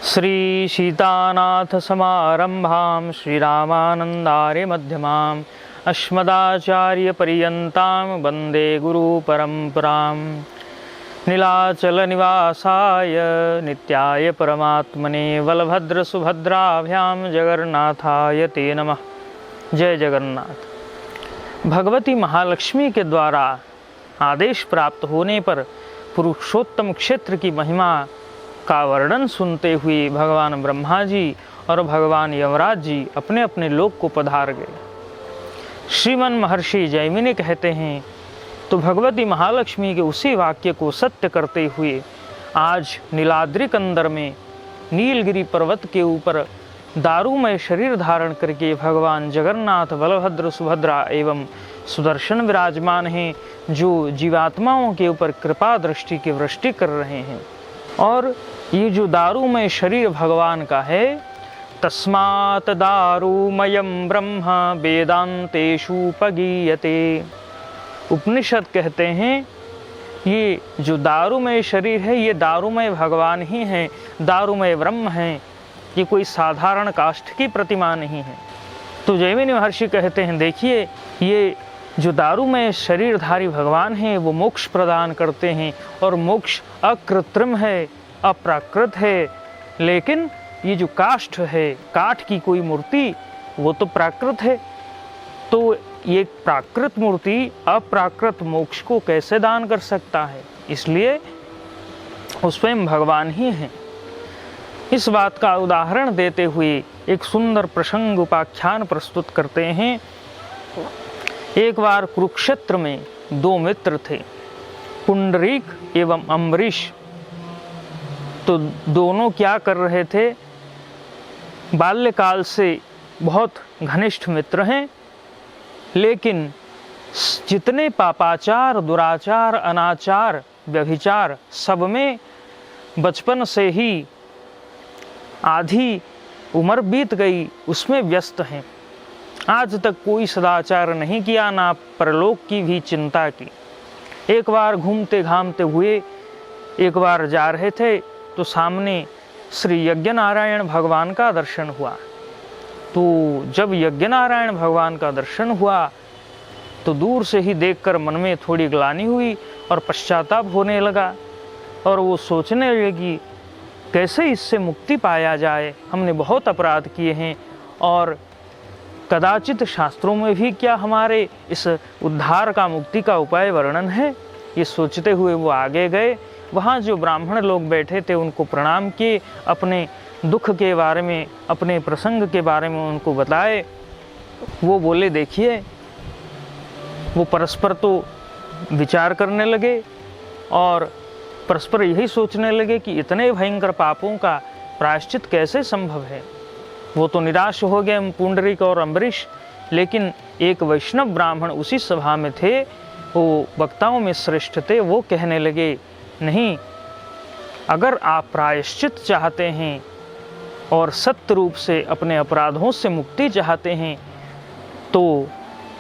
श्री सीतानाथ समारंभां श्रीरामानंदार्य मध्यमाम् अस्मदाचार्य पर्यन्तां वन्दे गुरु परंपरां। नीलाचल निवासाय नित्याय परमात्मने बलभद्र सुभद्राभ्यां जगन्नाथाय ते नमः। जय जगन्नाथ। भगवती महालक्ष्मी के द्वारा आदेश प्राप्त होने पर पुरुषोत्तम क्षेत्र की महिमा का वर्णन सुनते हुए भगवान ब्रह्मा जी और भगवान यमराज जी अपने अपने लोक को पधार गए। श्रीमन महर्षि जैमिनी कहते हैं, तो भगवती महालक्ष्मी के उसी वाक्य को सत्य करते हुए आज नीलाद्रि कंदर में नीलगिरी पर्वत के ऊपर दारूमय शरीर धारण करके भगवान जगन्नाथ बलभद्र सुभद्रा एवं सुदर्शन विराजमान हैं, जो जीवात्माओं के ऊपर कृपा दृष्टि की वृष्टि कर रहे हैं। और ये जो दारूमय शरीर भगवान का है, तस्मात् दारूमयं ब्रह्म वेदांतेषु पगीयते। उपनिषद कहते हैं ये जो दारूमय शरीर है ये दारूमय भगवान ही है, दारूमय ब्रह्म है, ये कोई साधारण काष्ठ की प्रतिमा नहीं है। तो जैमिनी महर्षि कहते हैं, देखिए ये जो दारूमय शरीरधारी भगवान हैं वो मोक्ष प्रदान करते हैं, और मोक्ष अकृत्रिम है, अप्राकृत है। लेकिन ये जो काष्ठ है, काठ की कोई मूर्ति, वो तो प्राकृत है। तो ये प्राकृत मूर्ति अप्राकृत मोक्ष को कैसे दान कर सकता है? इसलिए वो स्वयं भगवान ही हैं। इस बात का उदाहरण देते हुए एक सुंदर प्रसंग उपाख्यान प्रस्तुत करते हैं। एक बार कुरुक्षेत्र में दो मित्र थे, पुंडरीक एवं अम्बरीश। तो दोनों क्या कर रहे थे? बाल्यकाल से बहुत घनिष्ठ मित्र हैं, लेकिन जितने पापाचार, दुराचार, अनाचार, व्यभिचार सब में बचपन से ही आधी उम्र बीत गई, उसमें व्यस्त हैं। आज तक कोई सदाचार नहीं किया, ना परलोक की भी चिंता की। एक बार घूमते घामते हुए एक बार जा रहे थे, तो सामने श्री यज्ञनारायण भगवान का दर्शन हुआ। तो जब यज्ञनारायण भगवान का दर्शन हुआ तो दूर से ही देखकर मन में थोड़ी ग्लानि हुई और पश्चाताप होने लगा, और वो सोचने लगी कैसे इससे मुक्ति पाया जाए। हमने बहुत अपराध किए हैं, और कदाचित शास्त्रों में भी क्या हमारे इस उद्धार का, मुक्ति का उपाय वर्णन है? ये सोचते हुए वो आगे गए। वहाँ जो ब्राह्मण लोग बैठे थे उनको प्रणाम किए, अपने दुख के बारे में, अपने प्रसंग के बारे में उनको बताए। वो बोले, देखिए, वो परस्पर तो विचार करने लगे और परस्पर यही सोचने लगे कि इतने भयंकर पापों का प्रायश्चित कैसे संभव है। वो तो निराश हो गए पुंडरीक और अम्बरीश। लेकिन एक वैष्णव ब्राह्मण उसी सभा में थे, वो वक्ताओं में श्रेष्ठ थे। वो कहने लगे, नहीं, अगर आप प्रायश्चित चाहते हैं और सत्य रूप से अपने अपराधों से मुक्ति चाहते हैं, तो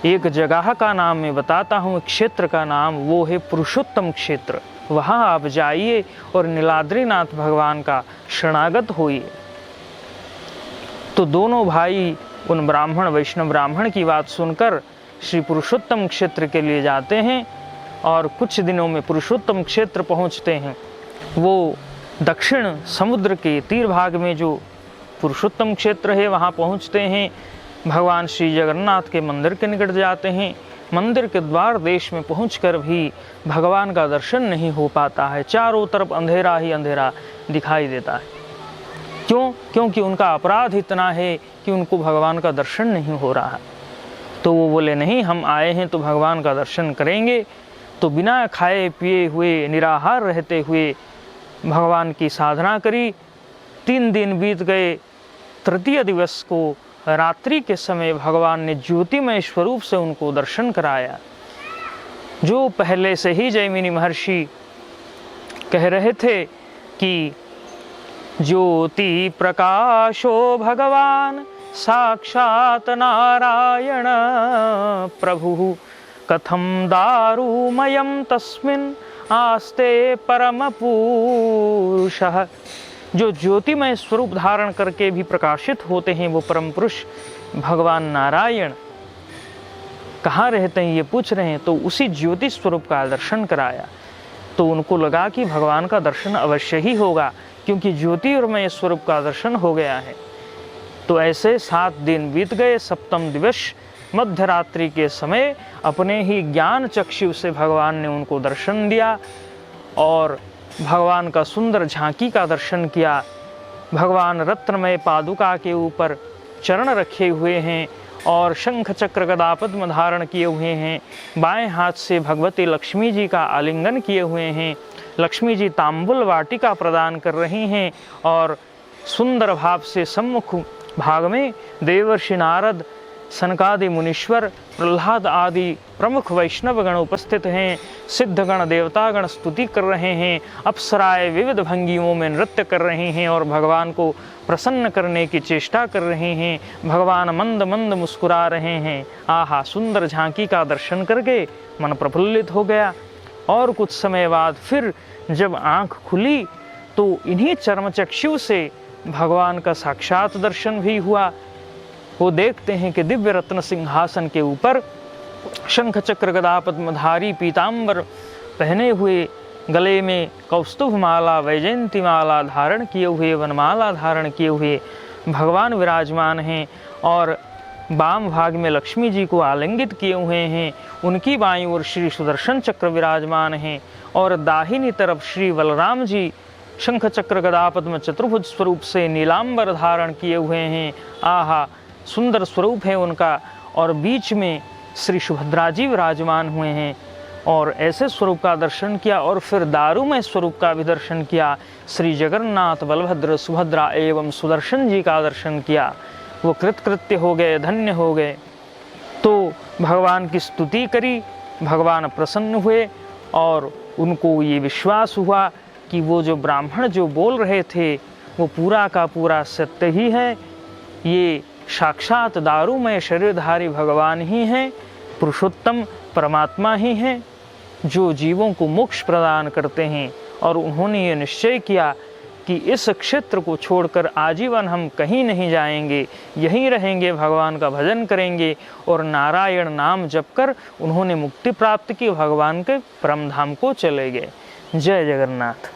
एक जगह का नाम मैं बताता हूँ, क्षेत्र का नाम, वो है पुरुषोत्तम क्षेत्र। वहाँ आप जाइए और नीलाद्रीनाथ भगवान का शरणागत होइए। तो दोनों भाई उन ब्राह्मण, वैष्णव ब्राह्मण की बात सुनकर श्री पुरुषोत्तम क्षेत्र के लिए जाते हैं, और कुछ दिनों में पुरुषोत्तम क्षेत्र पहुंचते हैं। वो दक्षिण समुद्र के तीर भाग में जो पुरुषोत्तम क्षेत्र है वहां पहुंचते हैं। भगवान श्री जगन्नाथ के मंदिर के निकट जाते हैं। मंदिर के द्वार देश में पहुंचकर भी भगवान का दर्शन नहीं हो पाता है। चारों तरफ अंधेरा ही अंधेरा दिखाई देता है। क्यों? क्योंकि उनका अपराध इतना है कि उनको भगवान का दर्शन नहीं हो रहा है। तो वो बोले, नहीं, हम आए हैं तो भगवान का दर्शन करेंगे। तो बिना खाए पिए हुए, निराहार रहते हुए भगवान की साधना करी। 3 दिन बीत गए। तृतीय दिवस को रात्रि के समय भगवान ने ज्योतिमय स्वरूप से उनको दर्शन कराया। जो पहले से ही जैमिनी महर्षि कह रहे थे कि ज्योति प्रकाशो भगवान साक्षात नारायण प्रभु कथम दारूमयं तस्मिन् आस्ते परम पुरुषः। जो ज्योतिमय स्वरूप धारण करके भी प्रकाशित होते हैं, वो परम पुरुष भगवान नारायण कहाँ रहते हैं ये पूछ रहे हैं। तो उसी ज्योति स्वरूप का दर्शन कराया, तो उनको लगा कि भगवान का दर्शन अवश्य ही होगा, क्योंकि ज्योतिर्मय स्वरूप का दर्शन हो गया है। तो ऐसे 7 दिन बीत गए। सप्तम दिवस मध्यरात्रि के समय अपने ही ज्ञान चक्षु से भगवान ने उनको दर्शन दिया और भगवान का सुंदर झांकी का दर्शन किया। भगवान रत्नमय पादुका के ऊपर चरण रखे हुए हैं और शंख चक्र गदा पद्म धारण किए हुए हैं। बाएं हाथ से भगवती लक्ष्मी जी का आलिंगन किए हुए हैं। लक्ष्मी जी तांबुल वाटिका प्रदान कर रही हैं और सुंदर भाव से सम्मुख भाग में देवर्षि नारद, सनकादि मुनीश्वर, प्रहलाद आदि प्रमुख वैष्णवगण उपस्थित हैं। सिद्धगण देवतागण स्तुति कर रहे हैं। अप्सराएं विविध भंगियों में नृत्य कर रहे हैं और भगवान को प्रसन्न करने की चेष्टा कर रहे हैं। भगवान मंद मंद मुस्कुरा रहे हैं। आहा, सुंदर झांकी का दर्शन करके मन प्रफुल्लित हो गया। और कुछ समय बाद फिर जब आँख खुली तो इन्हीं चर्मचक्षु से भगवान का साक्षात दर्शन भी हुआ। वो देखते हैं कि दिव्य रत्न सिंहासन के ऊपर शंख चक्र गदा पद्मधारी पीतांबर पहने हुए, गले में कौस्तुभ माला वैजयंती माला धारण किए हुए, वनमाला धारण किए हुए भगवान विराजमान हैं और वाम भाग में लक्ष्मी जी को आलिंगित किए हुए हैं। उनकी बाईं ओर श्री सुदर्शन चक्र विराजमान हैं और दाहिनी तरफ श्री बलराम जी शंख चक्र गदा पद्म चतुर्भुज स्वरूप से नीलांबर धारण किए हुए हैं। आहा, सुंदर स्वरूप है उनका। और बीच में श्री सुभद्रा जी विराजमान हुए हैं और ऐसे स्वरूप का दर्शन किया। और फिर दारुमय स्वरूप का भी दर्शन किया। श्री जगन्नाथ, बलभद्र, सुभद्रा एवं सुदर्शन जी का दर्शन किया। वो कृतकृत्य हो गए, धन्य हो गए। तो भगवान की स्तुति करी, भगवान प्रसन्न हुए और उनको ये विश्वास हुआ कि वो जो ब्राह्मण जो बोल रहे थे वो पूरा का पूरा सत्य ही है। ये साक्षात दारुमय शरीरधारी भगवान ही हैं, पुरुषोत्तम परमात्मा ही हैं, जो जीवों को मोक्ष प्रदान करते हैं। और उन्होंने ये निश्चय किया कि इस क्षेत्र को छोड़कर आजीवन हम कहीं नहीं जाएंगे, यहीं रहेंगे, भगवान का भजन करेंगे। और नारायण नाम जप कर उन्होंने मुक्ति प्राप्त की, भगवान के परम धाम को चले गए। जय जगन्नाथ।